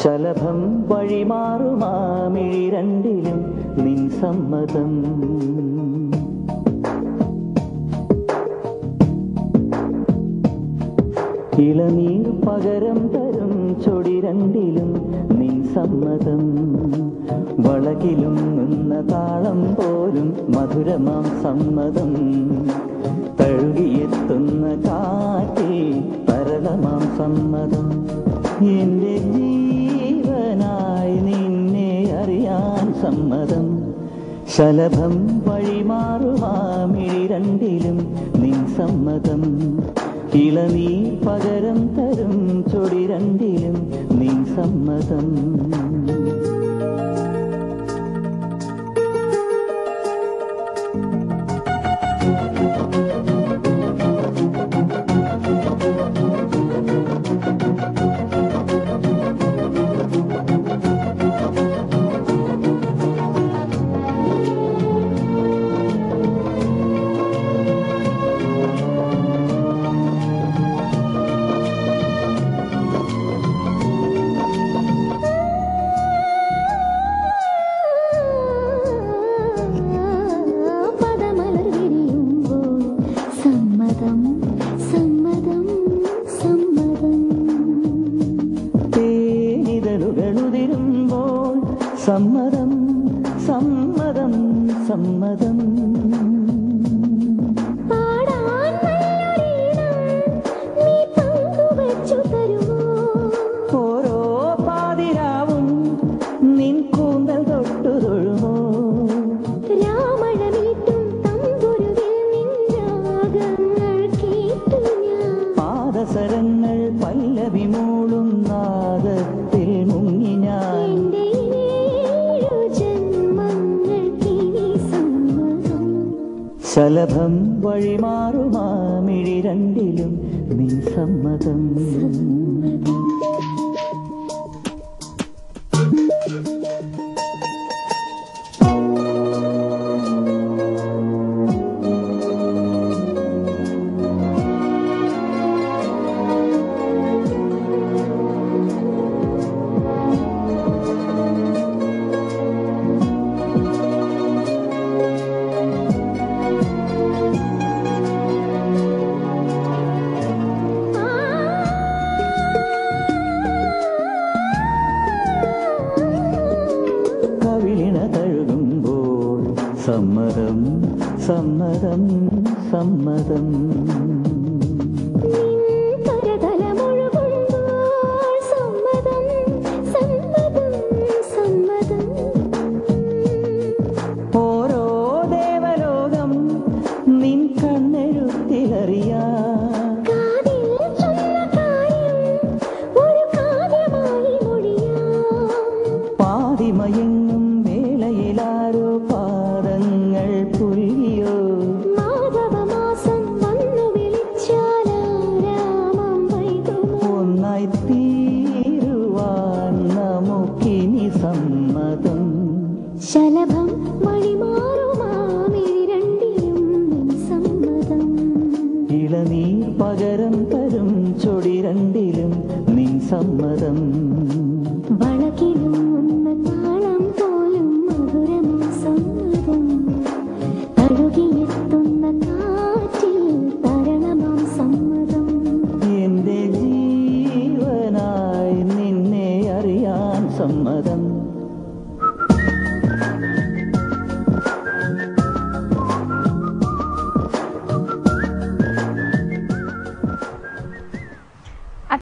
ശലഭം വഴിമാറുമാമിഴി രണ്ടിലും നിൻ സമ്മതം. ഇളനീർ പകരം തരും ചൊടി രണ്ടിലും നിൻ സമ്മതം. വളകിലും നിന്ന താളം പോലും മധുരമാം സമ്മതം. തഴുകിയെത്തുന്ന കാറ്റിൽ തരളമാം സമ്മതം. എന്റെ ജീവനായി നിന്നെ അറിയാൻ സമ്മതം. ശലഭം വഴിമാറുമാമിഴി രണ്ടിലും നിൻ സമ്മതം. ഇളനീർ പകരം തരും ചൊടി രണ്ടിലും നിൻ സമ്മതം. സമ്മതം സമ്മതം സമ്മതം. ഓരോ പാതിരാവും നിൻ കൂന്തൽ തൊട്ടു തൊഴുമോ. പാദസരങ്ങൾ പല്ലവി മൂളും നാദത്തിൽ മുങ്ങി ഞാൻ. ശലഭം വഴിമാറുമാമിഴി രണ്ടിലും നിൻ സമ്മതം. സമ്മതം സമ്മതം സമ്മതം. ഓരോ ദേവലോകം നിൻ കണ്ണെഴുത്തിലറിയാ. പാതിമയങ്ങും വേളയിലാരോ പാദങ്ങൾ പുൽകിയോ. ഒന്നായി തീരുവാൻ നമുക്കിനി സമ്മതം. ശലഭം വഴിമാറുമാമിഴി രണ്ടിലും നിൻ സമ്മതം. ഇളനീർ പകരം തരും ചൊടി രണ്ടിലും നിൻ സമ്മതം. വളകിലും താളം പോലും മധുരമാം സമ്മതം. തഴുകിയെത്തുന്ന കാറ്റിൽ തരളമാം സമ്മതം. എന്റെ ജീവനായി നിന്നെ അറിയാൻ സമ്മതം.